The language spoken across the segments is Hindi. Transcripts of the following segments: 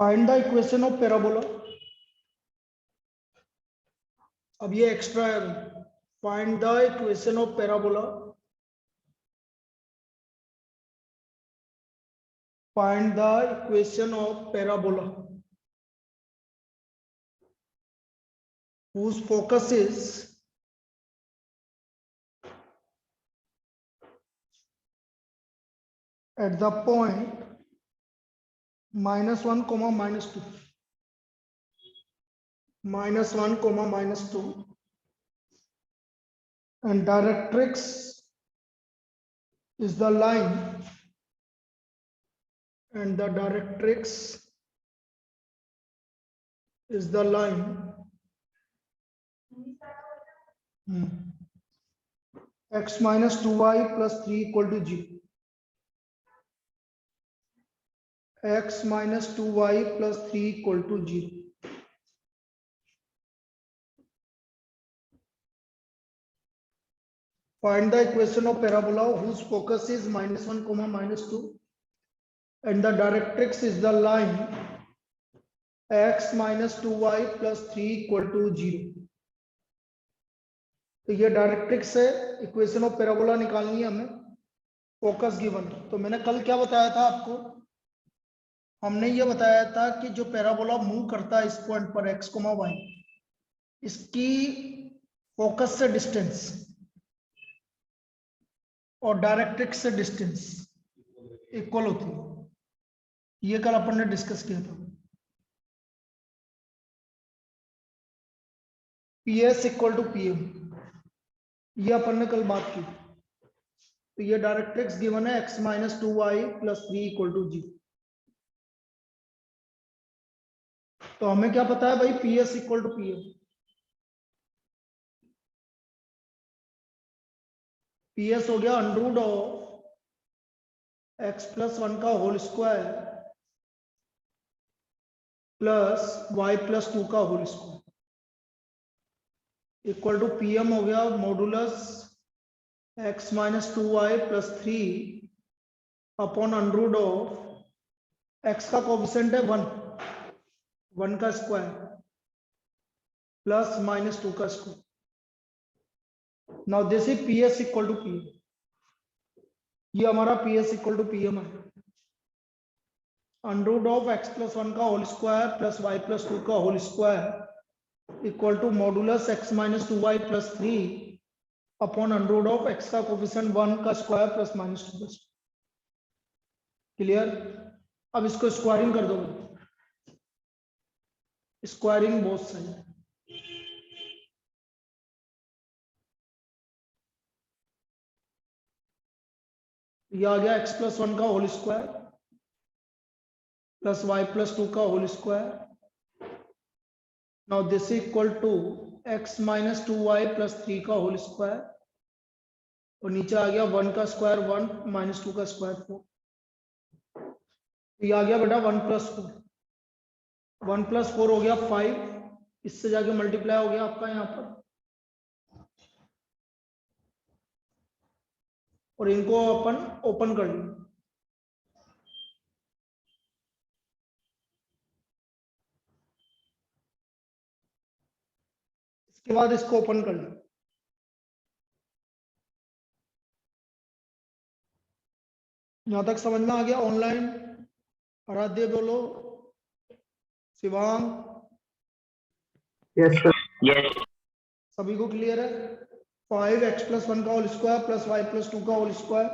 Find the equation of parabola. अब ये एक्स्ट्रा है। Find the equation of parabola. Find the equation of parabola whose focus is at the point -1, -2, -1, -2, and directrix is the line, and the directrix is the line x minus 2y plus 3 equal to 0. X minus 2y plus 3 equal to 0. Find the equation of parabola whose focus is -1, -2, and the directrix is the line x minus 2y plus 3 equal to 0. तो ये डायरेक्ट्रिक्स है, इक्वेशन ऑफ पैराबोला निकालनी है हमें, फोकस गिवन। तो मैंने कल क्या बताया था आपको? हमने ये बताया था कि जो पैराबोला मूव करता है इस पॉइंट पर x, y, इसकी फोकस से डिस्टेंस और डायरेक्ट्रिक्स से डिस्टेंस इक्वल होती है। ये कल अपन ने डिस्कस किया था। PS इक्वल टू PM, ये अपन ने कल बात की। तो ये डायरेक्ट्रिक्स गिवन है x minus 2y plus 3 equal to 0। तो हमें क्या पता है भाई? PS equal to PM। PS हो गया अंडर ऑफ x प्लस 1 का whole square plus y plus 2 का whole square equal to PM हो गया modulus x minus 2y plus 3 upon under of x का कोफिशिएंट है 1 का स्क्वायर प्लस माइनस 2 का square. Now this is PS equal to PM। ये हमारा PS इक्वल टू PM है। अंडर ऑफ x प्लस 1 का whole square plus y plus 2 का whole square equal to modulus x minus 2y plus 3 upon under of x का कोफिशिएंट 1 का स्क्वायर प्लस माइनस 2 का स्क्वायर। क्लियर? अब इसको स्क्वायरिंग कर दो। Squaring both side. ये आ गया x प्लस 1 का whole square plus y plus 2 का whole square. Now this equal to x minus 2y plus 3 का होल स्क्वायर और नीचे आ गया 1 का स्क्वायर 1 माइनस 2 का स्क्वायर 4। ये आ गया बेटा 1 प्लस 4। 1 प्लस 4 हो गया 5, इससे जाके मल्टीप्लाई हो गया आपका यहाँ पर, और इनको अपन ओपन कर लें। इसके बाद इसको ओपन कर लें। यहां तक समझ में आ गया? ऑनलाइन आराध्य बोलो, शिवांग, यस सर, यस, सभी को क्लियर है? 5x प्लस 1 का whole square plus y plus 2 का whole square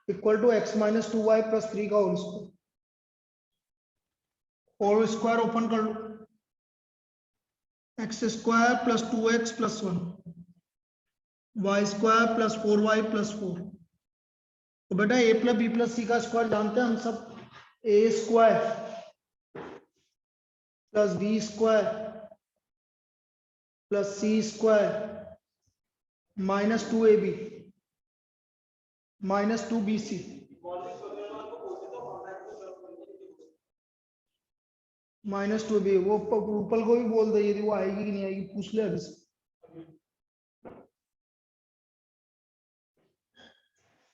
equal to x minus 2y plus 3 का whole square. Whole square open कर लो। x square plus 2x plus 1 y square plus 4y plus 4। तो बेटा a plus b plus c का स्क्वायर जानते हैं हम सब। a square plus b square plus c square minus 2ab minus 2bc। Minus 2b वो रूपल को भी बोल दे यदि वो आएगी कि नहीं आएगी, पूछ ले अभी से।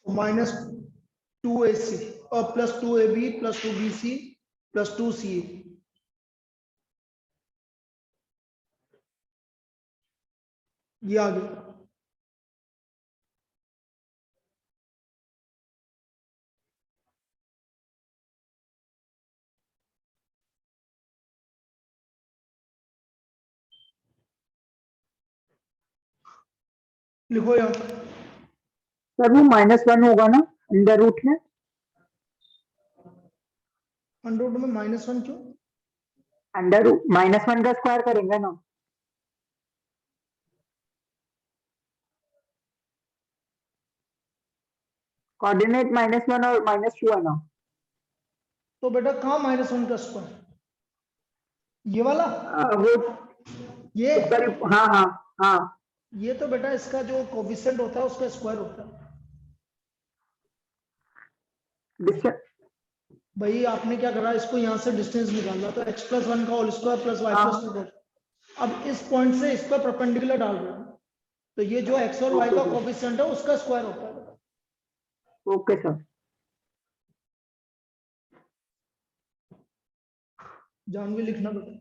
-2ac और plus 2ab plus 2bc plus 2ca। ये आ गया। लिखो यहाँ सर वो -1 होगा ना अंडर रूट में? अंडर रूट में -1 क्यों? अंडर रूट -1 का स्क्वायर करेंगे ना। कोऑर्डिनेट -1 और -2 है ना। तो बेटा कहाँ -1 का स्क्वायर? ये वाला, वो ये ऊपर, हाँ हाँ हाँ। ये तो बेटा इसका जो कोफिशिएंट होता है उसका स्क्वायर होता है। डिस्टेंस। भाई आपने क्या करा, इसको यहाँ से डिस्टेंस निकाला तो x+1 का होल स्क्वायर प्लस y+2 का। अब इस पॉइंट से इस पर परपेंडिकुलर डाल रहे हैं, तो ये जो x और y ओके का सर। कोफिशिएंट है उसका स्क्वायर होता है। Okay sir. जान भी लिखना बेटा।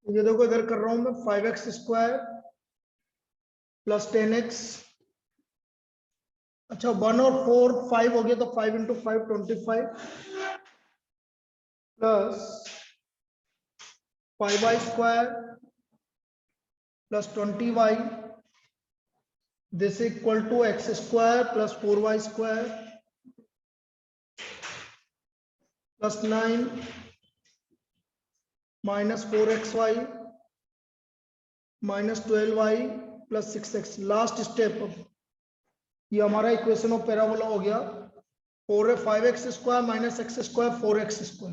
ये देखो इधर कर रहा हूं मैं 5x² प्लस 10x। अच्छा 1 और 4 5 हो गया, तो 5 × 5 25 plus 5y² plus 20y, this equal to x² plus 4y² plus 9 minus 4xy minus 12y plus 6x। Last step, ये हमारा इक्वेशन ऑफ पैराबोला हो गया। 5x² माइनस x² 4x²,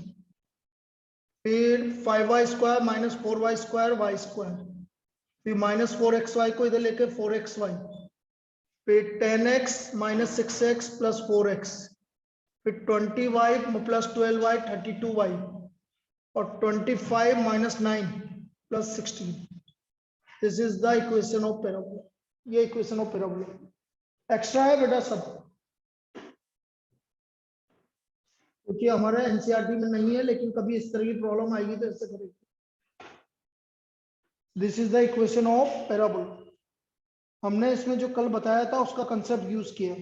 फिर 5y² माइनस 4y² y², फिर माइनस 4xy को इधर लेके 4xy, फिर 10x minus 6x plus 4x, फिर 20y प्लस 12y 32y, और 25 minus 9 plus 16। This is the equation of parabola. ये इक्वेशन ऑफ पैराबोला एक्स्ट्रा है बेटा सब, क्योंकि हमारे एनसीईआरटी में नहीं है, लेकिन कभी इस तरह की प्रॉब्लम आएगी तो ऐसे करेंगे। This is the equation of parabola. हमने इसमें जो कल बताया था उसका कंसेप्ट यूज किया।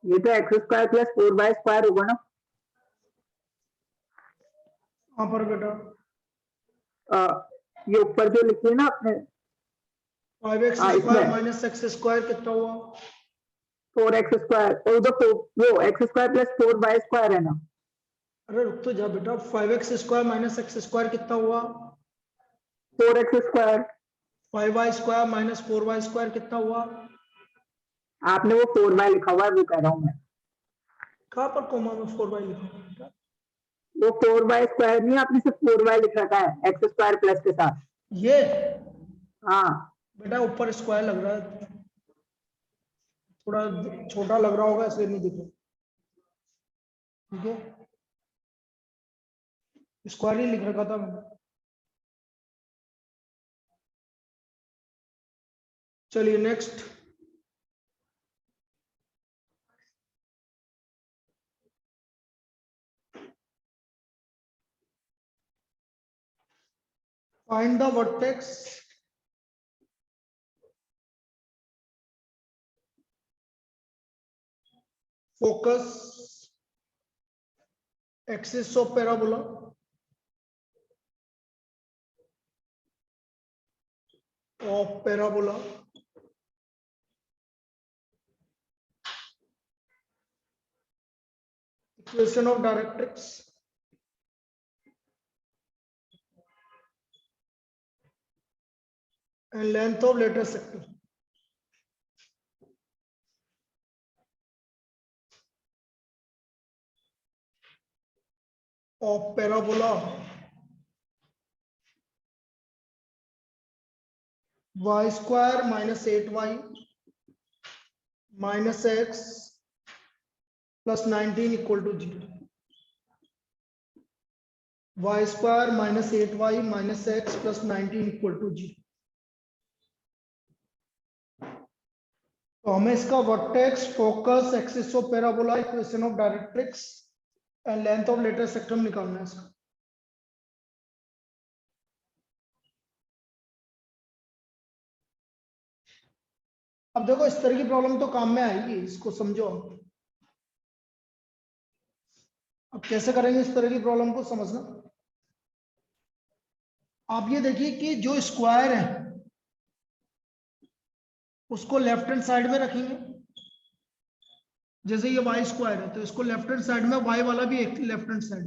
ये तो x² प्लस 4y² होगा ना। यहाँ पर बेटा ये ऊपर जो लिखी है ना आपने, 5x² इसमें माइनस x² कितना हुआ? 4x², और उधर वो x² प्लस 4y² है ना। अरे रुक तो जा बेटा, 5x² माइनस x² कितना हुआ? 4x²। 5y² माइनस 4y² कितना हुआ? आपने वो 4y लिखा हुआ है, वो कह रहा हूँ मैं। कहाँ पर कोमा में 4y लिखा हुआ है बेटा? वो 4y² नहीं, आपने सिर्फ 4y लिख रखा है x² प्लस के साथ। ये हाँ बेटा ऊपर स्क्वायर लग रहा है, थोड़ा छोटा लग रहा होगा इसलिए नहीं दिख रहा। ठीक है, स्क्वायर ही लिख रखा था मैंने। चलिए next, find the vertex focus axis of parabola equation of directrix and length of lateral sector. Of parabola y square minus 8y minus x plus 19 equal to 0. Y square minus 8y minus x plus 19 equal to 0. तो हमें इसका vertex, focus, axis of parabola, equation of directrix and length of lateral sector निकालना है इसका। अब देखो इस तरह की प्रॉब्लम तो काम में आएगी, इसको समझो। अब कैसे करेंगे इस तरह की प्रॉब्लम को समझना। आप ये देखिए कि जो स्क्वायर है उसको लेफ्ट हैंड साइड में रखेंगे। जैसे ये वाई स्क्वायर है तो इसको लेफ्ट हैंड साइड में, वाई वाला भी एक लेफ्ट हैंड साइड,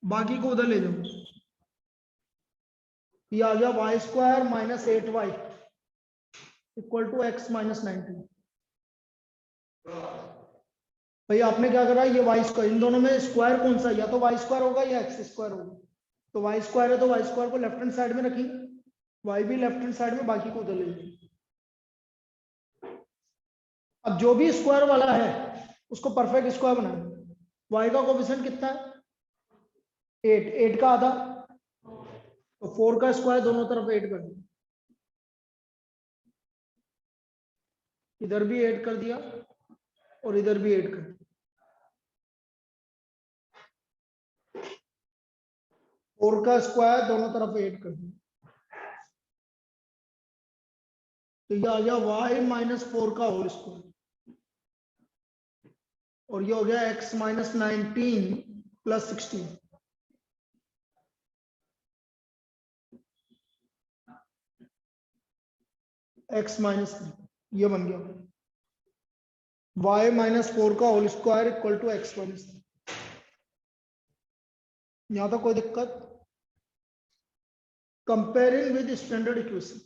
बाकी को उधर ले जाओ। ये आ गया y square minus 8y equal to x minus 19। भाई आपने क्या करा, ये वाई स्क्वायर, इन दोनों में स्क्वायर कौन सा, या तो वाई स्क्वायर होगा या एक्स स्क्वायर होगा। तो वाई स्क्वायर है तो वाई स्क्वायर को लेफ्ट हैंड साइड में रखेंगे, वाई भी लेफ्ट हैंड साइड में, बाकी को उधर ले जाएंगे। अब जो भी स्क्वायर वाला है उसको परफेक्ट स्क्वायर बनाए। वाई का कोफिशिएंट कितना है 8, 8 का आधा तो 4 का स्क्वायर दोनों तरफ 8 कर दिया, इधर भी 8 कर दिया और इधर भी 8 कर दिया। 4 का स्क्वायर दोनों तरफ 8 कर दिया, तो ये आ गया y माइनस 4 का होल स्क्वायर, और ये हो गया x minus 19 plus 16। x minus ये बन गया y माइनस 4 का whole square equal to x minus. यहां तक कोई दिक्कत? Comparing with standard equation,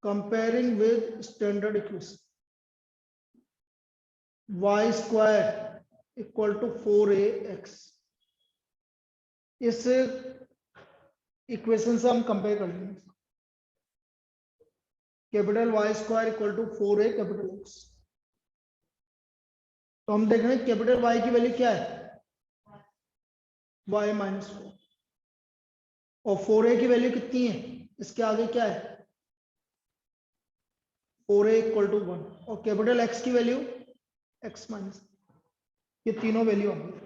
comparing with standard equation, y square equal to 4ax। इस इक्वेशन से हम कंपेयर कर लेंगे। Capital Y square equal to 4a capital X। तो हम देख रहे हैं कैपिटल Y की वैल्यू क्या है y माइनस 4, और 4a की वैल्यू कितनी है, इसके आगे क्या है 4a इक्वल टू 1, और कैपिटल X की वैल्यू x माइनस, ये तीनों वैल्यू आ गई।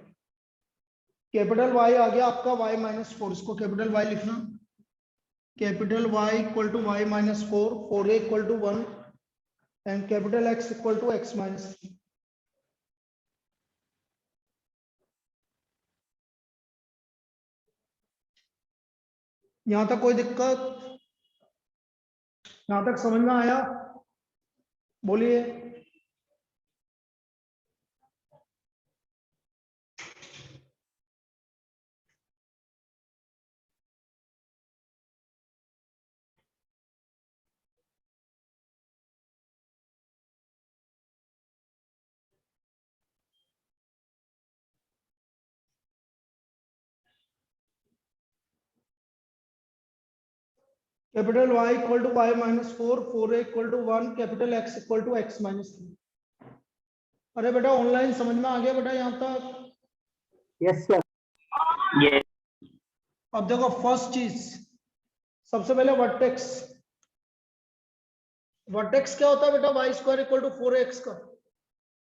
कैपिटल Y आ गया आपका y माइनस 4, इसको कैपिटल Y लिखना, capital Y equal to y minus 4, 4a equal to 1 and capital X equal to x minus 3। यहां तक कोई दिक्कत? यहां तक समझ में आया? बोलिए। Capital Y equal to y minus 4, 4a equal to 1, capital X equal to x minus 3। अरे बेटा ऑनलाइन समझ में आ गया बेटा यहाँ तक? Yes sir. अब देखो फर्स्ट चीज, सबसे पहले वर्टेक्स। वर्टेक्स क्या होता है बेटा? Y square equal to 4x का।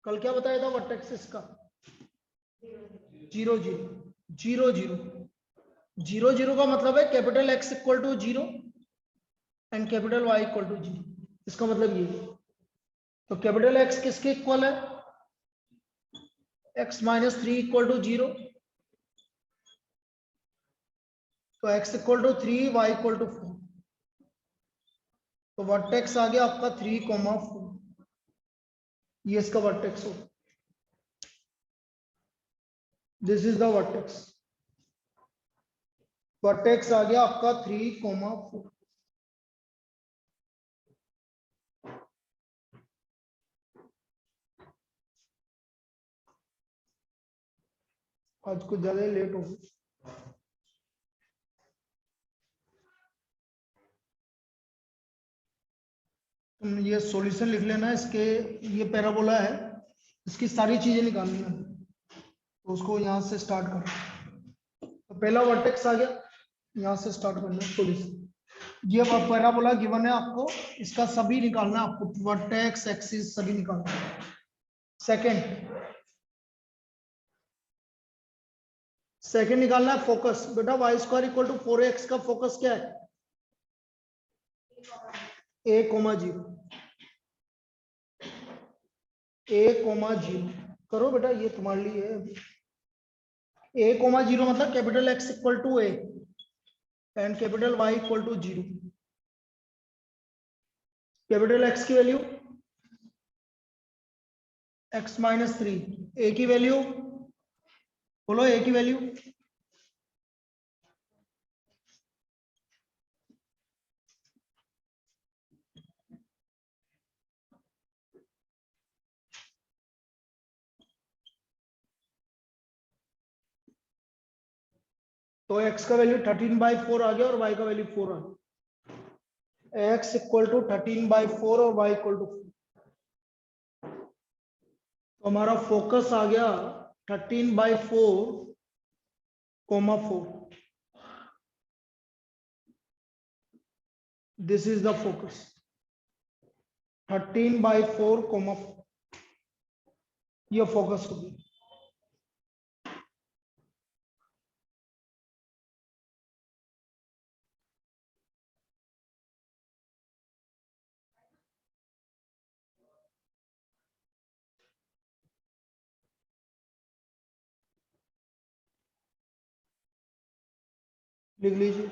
कल क्या बताया था वर्टेक्स इसका? 0 0 0 0 0 0 का मतलब है capital X equal to 0 and capital Y equal to 0। इसका मतलब ये। तो कैपिटल एक्स किसके इक्वल है? x minus 3 equal to 0। तो x equal to 3, y equal to 4। तो वर्टेक्स आ गया आपका 3,4। ये इसका वर्टेक्स हो। This is the vertex. Vertex आ गया आपका 3,4। आज कुछ ज्यादा ही लेट हो गई। तुम ये सॉल्यूशन लिख लेना इसके। ये पैराबोला है, इसकी सारी चीजें निकालनी है। तो उसको यहां से स्टार्ट करो। तो पहला वर्टेक्स आ गया, यहां से स्टार्ट करना सॉल्यूशन। ये पैराबोला गिवन है आपको, इसका सभी निकालना है आपको, वर्टेक्स एक्सिस सभी निकालना है। सेकंड निकालना है फोकस। बेटा Y square equal to 4x का फोकस क्या है? a,0 a,0 करो बेटा, ये तुम्हारे लिए है। a,0 मतलब capital X equal to a and capital Y equal to 0। Capital X की वैल्यू x माइनस 3, ए की वैल्यू बोलो, ए की वैल्यू तो x का वैल्यू 13/4 आ गया और y का वैल्यू 4 आ गया। x इक्वल टू 13/4 और y इक्वल टू 4। तो हमारा फोकस आ गया 13/4, 4। This is the focus 13/4, 4। ये फोकस होगी। लिख लीजिए।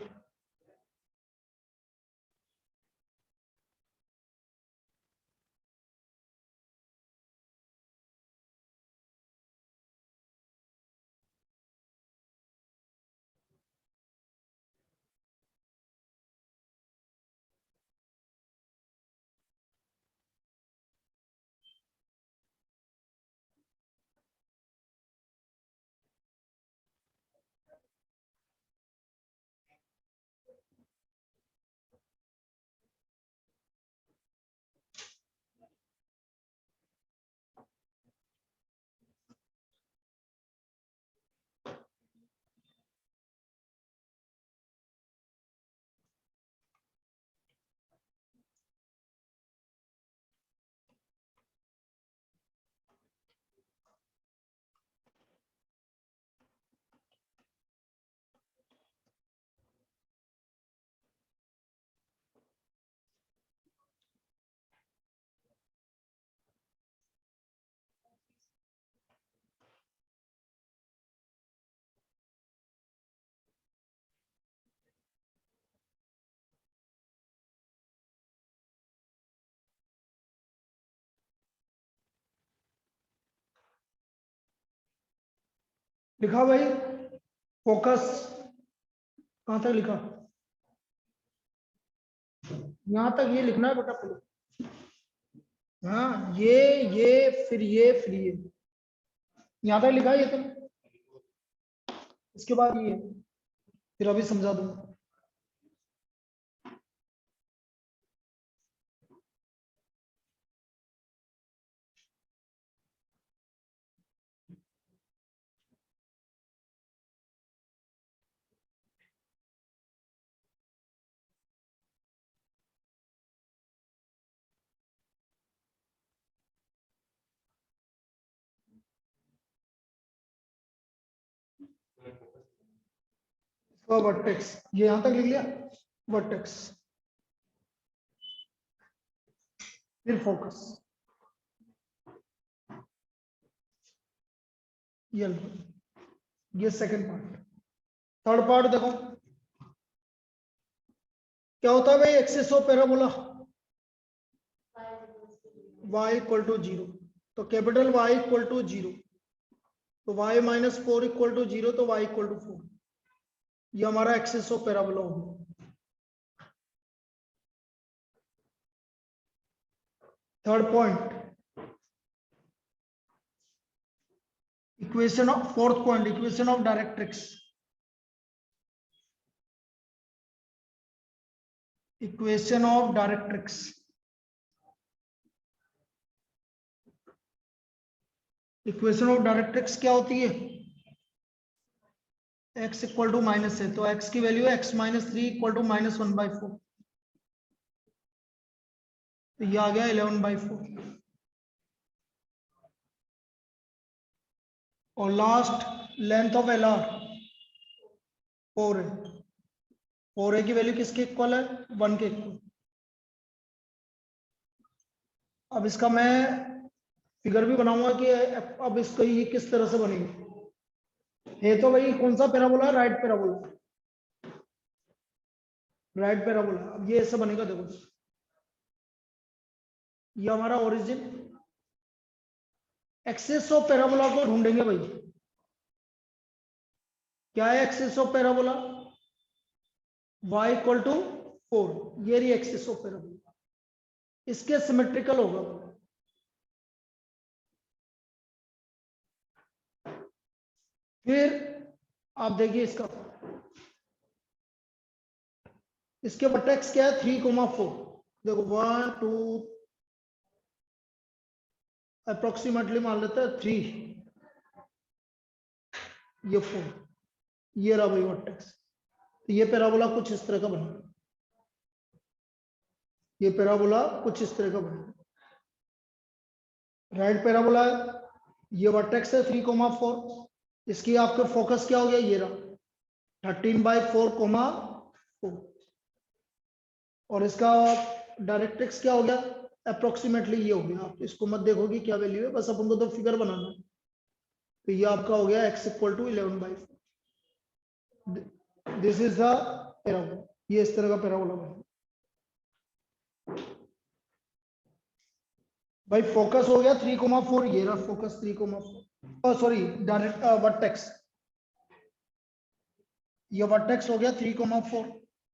लिखा भाई फोकस? कहां तक लिखा? यहां तक ये लिखना है बेटा पहले। हाँ, फिर ये फिर ये, यहां तक लिखा है ये तो। इसके बाद ये, फिर अभी समझा दूंगा। तो वर्टेक्स ये यहां तक लिख लिया, वर्टेक्स, फिर फोकस, ये सेकंड पार्ट। थर्ड पार्ट देखो क्या होता है भाई, axis of parabola y equal to 0, तो कैपिटल Y इक्वल टू 0, तो y माइनस 4 इक्वल टू 0, तो y इक्वल टू 4, ये हमारा एक्सिस ऑफ पैराबोला होगा। Third point, equation of, fourth point, equation of directrix, equation of directrix, equation of directrix क्या होती है, x इक्वल टू माइनस है, तो x की वैल्यू है x minus 3 equal to minus 1/4, तो ये आ गया 11/4। और last length of L R 4 है, 4a की वैल्यू किसके इक्वल है, 1 के इक्वल। अब इसका मैं फिगर भी बनाऊंगा कि अब इसको ये किस तरह से बनेगी। है तो भाई कौन सा parabola, right parabola, right parabola. अब ये ऐसा बनेगा, देखो ये हमारा ओरिजिन, एक्सिस ऑफ पैराबोला को ढूंढेंगे भाई, क्या है axis of parabola, y equal to 4, ये रही एक्सिस ऑफ पैराबोला, इसके सिमेट्रिकल होगा। फिर आप देखिए इसका, इसके वर्टेक्स क्या है, 3,4, देखो 1 2 अप्रोक्सीमेटली मान लेते हैं 3, ये 4, ये रहा भाई वर्टेक्स। तो ये पैराबोला कुछ इस तरह का बना, ये पैराबोला कुछ इस तरह का बना, राइट पैराबोला, ये वर्टेक्स है 3,4, इसकी आपका फोकस क्या हो गया, ये रहा 13/4,4, और इसका डायरेक्ट्रिक्स क्या हो गया, अप्रोक्सीमेटली ये हो गया। आप इसको मत देखोगे क्या वैल्यू है, बस अपन को तो फिगर बनाना है। तो ये आपका हो गया x equal to 11/4, this is the parabola, ये इस तरह का पैराबोला बना भाई। फोकस हो गया 3,4, ये रहा फोकस 3,4, सॉरी डायरेक्ट वर्टेक्स, ये वर्टेक्स हो गया 3,4,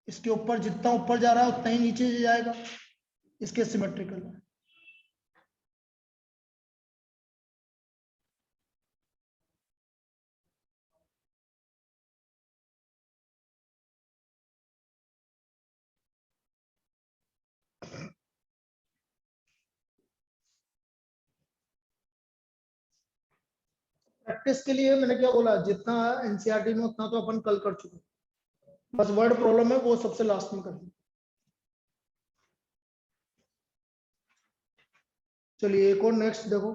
इसके ऊपर जितना ऊपर जा रहा है उतना ही नीचे जाएगा, इसके सिमेट्रिकल है। प्रैक्टिस के लिए मैंने क्या बोला, जितना एनसीईआरटी में उतना तो अपन कल कर चुके, बस वर्ड प्रॉब्लम है वो सबसे लास्ट में करना। चलिए एक और नेक्स्ट देखो,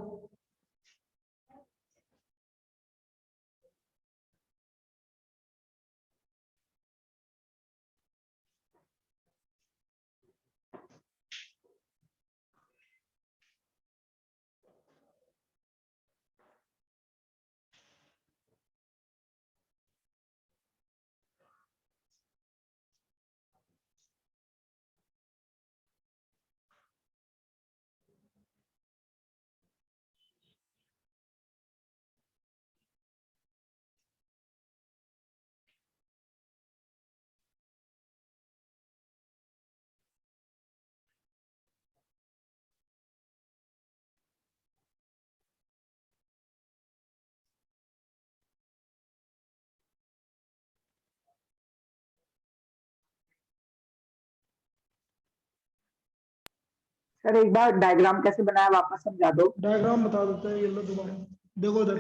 सर एक बार डायग्राम कैसे बनाया वापस समझा दो। डायग्राम बता देते हैं, ये लो दोबारा देखो इधर,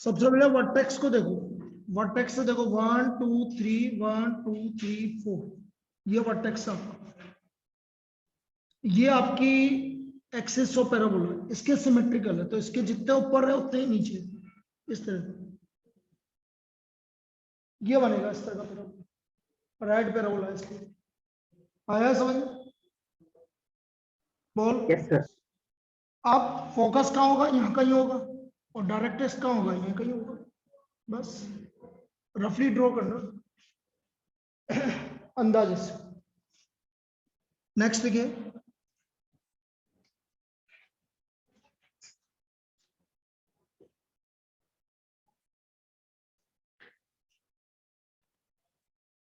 सबसे पहले वर्टेक्स को देखो, वर्टेक्स से देखो 1 2 3 1 2 3 4, ये वर्टेक्स आपका, ये आपकी एक्सिस ऑफ पैराबोला इसके सिमेट्रिकल है, तो इसके जितने ऊपर है उतने ही नीचे, इस तरह ये बनेगा इस तरह का पैराबोला, राइट पैराबोला इसलिए। आया समझ में? बोल। Yes, sir. अब फोकस कहाँ होगा, यहाँ कहीं होगा, और डायरेक्ट्रिक्स कहाँ होगा, यहाँ कहीं होगा, बस रफली ड्रॉ करना अंदाजे से। नेक्स्ट देखिए,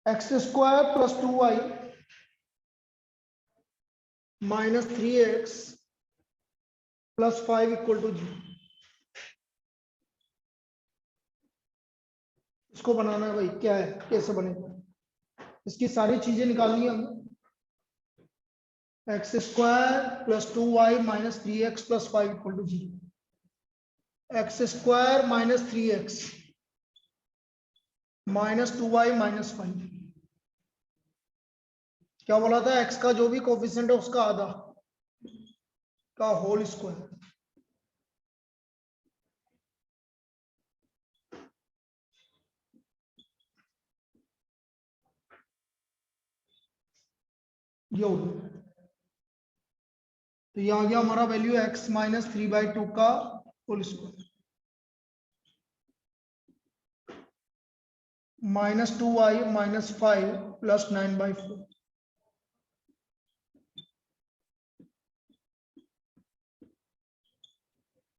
x square plus 2y minus 3x plus 5 equal to 0। इसको बनाना है भाई, क्या है, कैसे बनेगा, इसकी सारी चीजें निकालनी है हमें। X square plus 2y minus 3x plus 5 equal to 0। X square minus 3x minus 2y minus 5, क्या बोला था, x का जो भी कोफिशिएंट है उसका आधा का होल स्क्वायर। ये हो गया, तो ये आ गया हमारा वैल्यू x माइनस 3/2 का whole square minus 2y minus 5 plus 9/4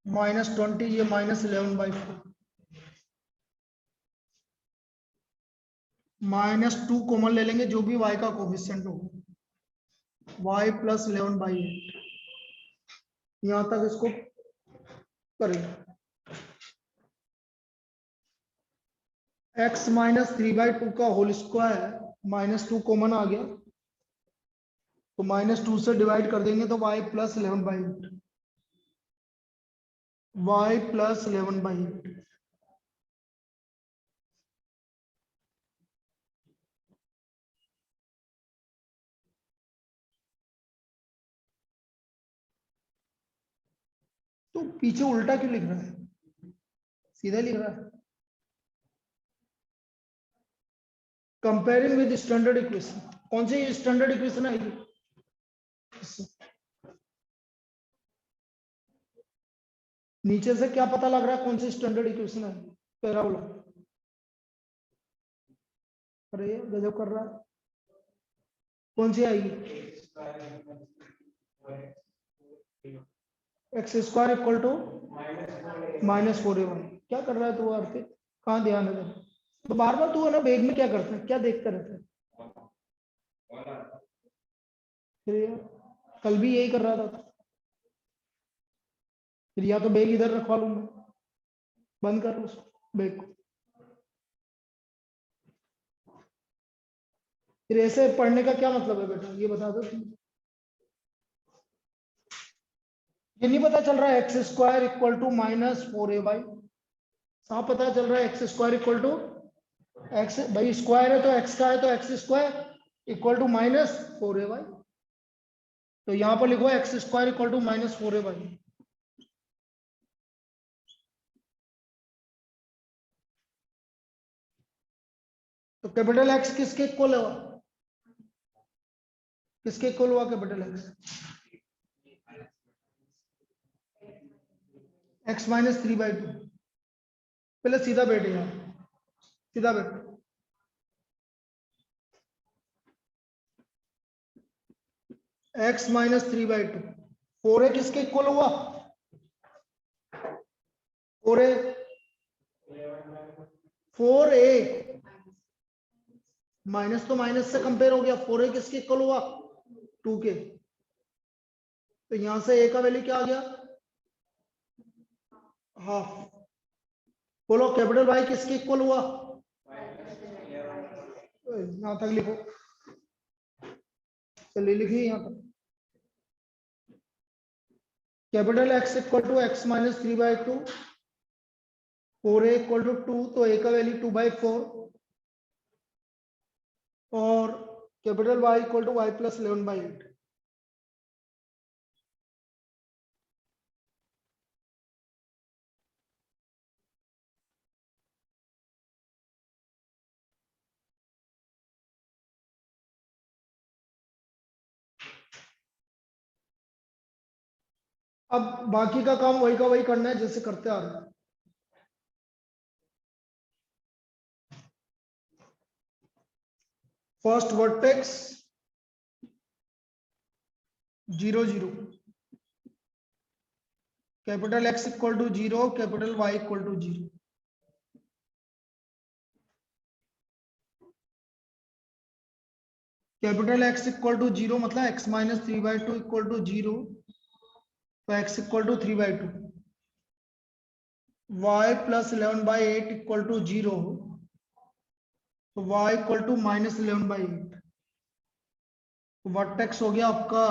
minus 20, ये माइनस 11/4 माइनस 2 कॉमन ले लेंगे, जो भी y का कोफिशिएंट हो, y प्लस 11/8, यहां तक इसको करेंगे। x माइनस 3/2 का होल स्क्वायर माइनस 2 कॉमन आ गया, तो माइनस 2 से डिवाइड कर देंगे तो y प्लस 11/8, y प्लस 11/8। तो पीछे उल्टा क्यों लिख रहा है, सीधा लिख रहा है। कंपेयरिंग विद स्टैंडर्ड इक्वेशन, कौन सी स्टैंडर्ड इक्वेशन आएगी, नीचे से क्या पता लग रहा है कौन सी स्टैंडर्ड इक्वेशन है, पैराबोला। अरे गजब कर रहा है, कौन सी आएगी, x square equal to minus 4a1। क्या कर रहा है तू आरती, कहाँ ध्यान है, तो बार बार तू है ना बैग में क्या करता है, क्या देखता रहता है, फिर कल भी यही कर रहा था, फिर या तो बैग इधर रखवा लूंगा, बंद कर उस बैग को, फिर ऐसे पढ़ने का क्या मतलब है बेटा, ये बता दो तुम। ये नहीं पता चल रहा है x square equal to minus 4a/, साफ पता चल रहा है x square equal to x, भाई स्क्वायर है तो एक्स का है, तो x square equal to minus 4a/, तो यहां पर लिखो x square equal to minus 4a/। तो कैपिटल एक्स किसके इक्वल हुआ, किसके इक्वल हुआ कैपिटल एक्स, एक्स माइनस 3/2। पहले सीधा बैठे यार, सीधा बैठ, एक्स माइनस 3/2, 4a किसके इक्वल हुआ, 4a 4a माइनस तो माइनस से कंपेयर हो गया, 4a किसके इक्वल हुआ, 2 के, तो यहां से a का वैल्यू क्या आ गया, हाफ। बोलो कैपिटल वाई किसके इक्वल हुआ, यहां तक लिखो, चलिए लिखिए यहां तक, capital X equal to x minus 3/2, 4a equal to 2, तो a का वैल्यू 2/4, और capital y equal to y plus 11/8। अब बाकी का काम वही का वही करना है जैसे करते आ रहे हैं। First vertex 0 0, capital X equal to 0, capital Y equal to 0। Capital X equal to 0 मतलब x माइनस 3/2 इक्वल टू 0, तो x equal to 3/2। y plus 11/8 equal to 0, तो y equal to minus 11/8। Vertex हो गया आपका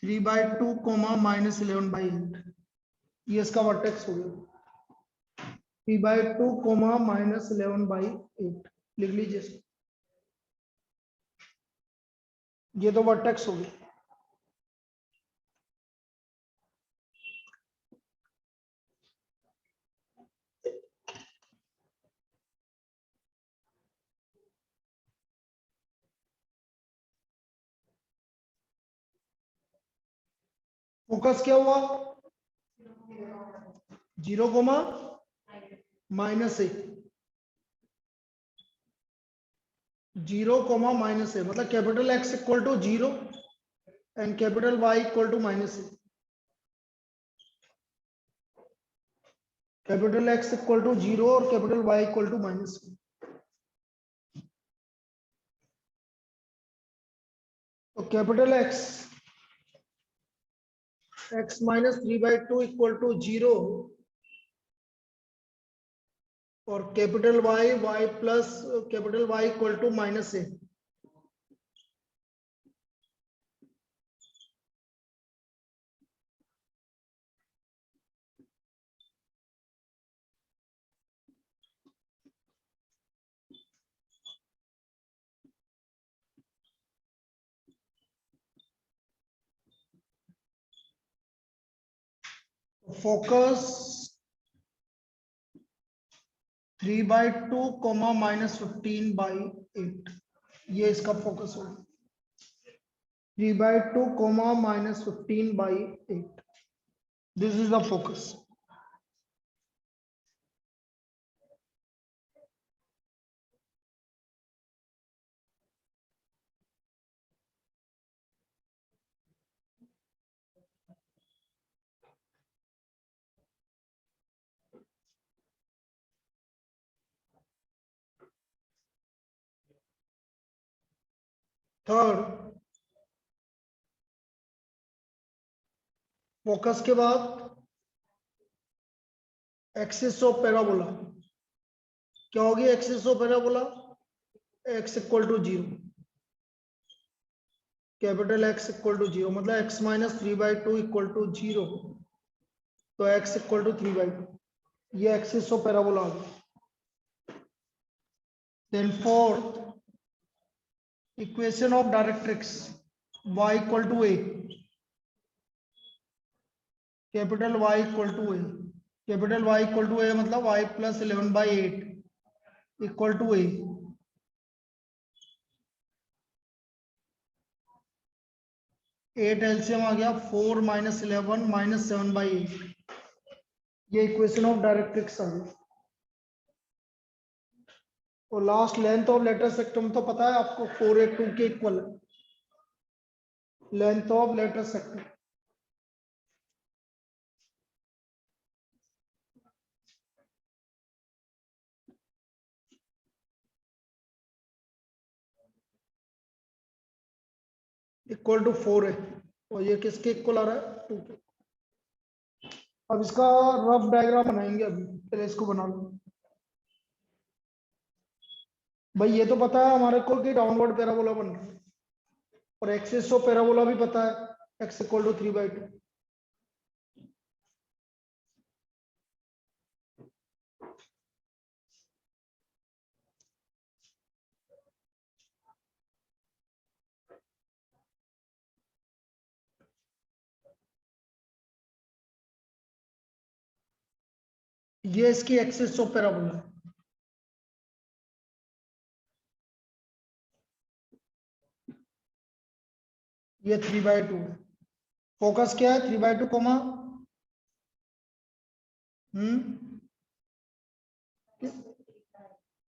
3/2 कोमा माइनस 11/8, ये इसका वर्टेक्स हो गया 3/2 कोमा माइनस 11/8, लिख लीजिए इसको। ये तो वर्टेक्स हो गया। फोकस क्या हुआ 0 comma minus a, 0 comma minus a मतलब capital X equal to 0 and capital Y equal to minus a. Capital X equal to 0 और capital Y equal to minus a. तो capital x minus 3/2 equal to 0 और capital y plus capital Y equal to minus a. Focus 3/2 comma minus 15/8, ये इसका फोकस होगा 3/2 comma minus 15/8, this is the focus. Third, focus के बाद एक्सिस ऑफ पैराबोला क्या होगी, axis of parabola x equal to 0, capital X equal to 0 मतलब x माइनस 3/2 इक्वल टू 0, तो x इक्वल टू 3/2, ये एक्सिस ऑफ पैराबोला आ गया। Then fourth, equation of directrix y equal to a, capital Y equal to a, capital Y equal to a मतलब y plus 11/8 equal to a। At LCM आ गया 4 माइनस 11 माइनस 7/8, ये इक्वेशन ऑफ डायरेक्ट्रिक्स आ गई। और last length of latus rectum तो पता है आपको 4/2 के इक्वल है, length of latus rectum. Equal to 4 है और ये किसके इक्वल आ रहा है 2 के। अब इसका रफ डायग्राम बनाएंगे, अभी पहले इसको बना लो। भाई ये तो पता है हमारे को कि डाउनवर्ड पैराबोला बन रहा है और एक्सिस ऑफ पैराबोला भी पता है x इक्वल टू 3/2। ये इसकी एक्सिस ऑफ पैराबोला है। ये 3/2 है। फोकस क्या है 3/2 कोमा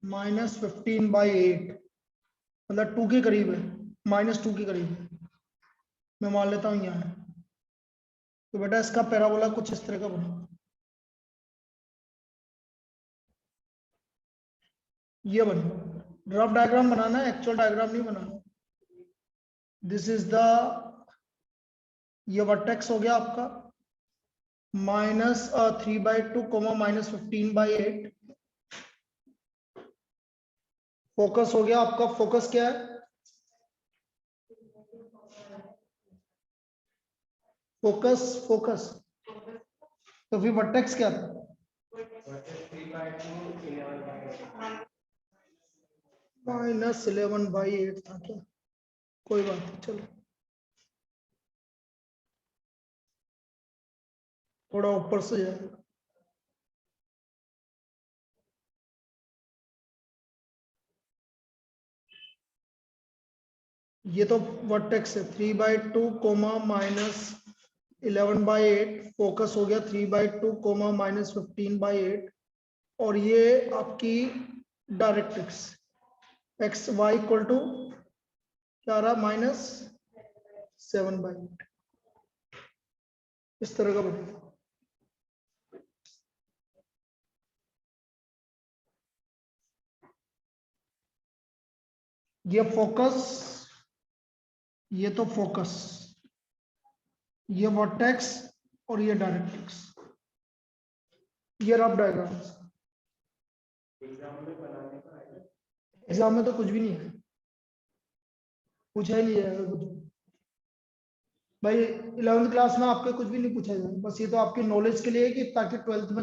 -15/8 मतलब 2 के करीब है, -2 के करीब है, मैं मान लेता हूं यहाँ है। तो बेटा इसका पैराबोला कुछ इस तरह का बना, ये बना। रफ डायग्राम बनाना है, एक्चुअल डायग्राम नहीं बनाना। दिस इज द, ये वर्टेक्स हो गया आपका -3/2 कोमा -15/8। फोकस हो गया आपका, फोकस क्या है, फोकस फोकस, तो फिर वर्टेक्स क्या था, -11/8 था क्या, कोई बात नहीं, चलो थोड़ा ऊपर से जाएगा। ये तो वर्टेक्स है 3/2 कोमा -11/8, फोकस हो गया 3/2 कोमा -15/8, और ये आपकी डायरेक्ट्रिक्स एक्स वाई इक्वल टू क्या रहा -7/8, इस तरह का बनेगा। ये फोकस, ये तो फोकस, ये वर्टेक्स और ये डायरेक्ट्रिक्स, ये रफ डायग्राम। एग्जाम में तो कुछ भी नहीं है, पूछा ही नहीं जाएगा कुछ भाई। 11वीं क्लास में आपके कुछ भी नहीं पूछा जाएगा, बस ये तो आपके नॉलेज के लिए है कि ताकि 12th में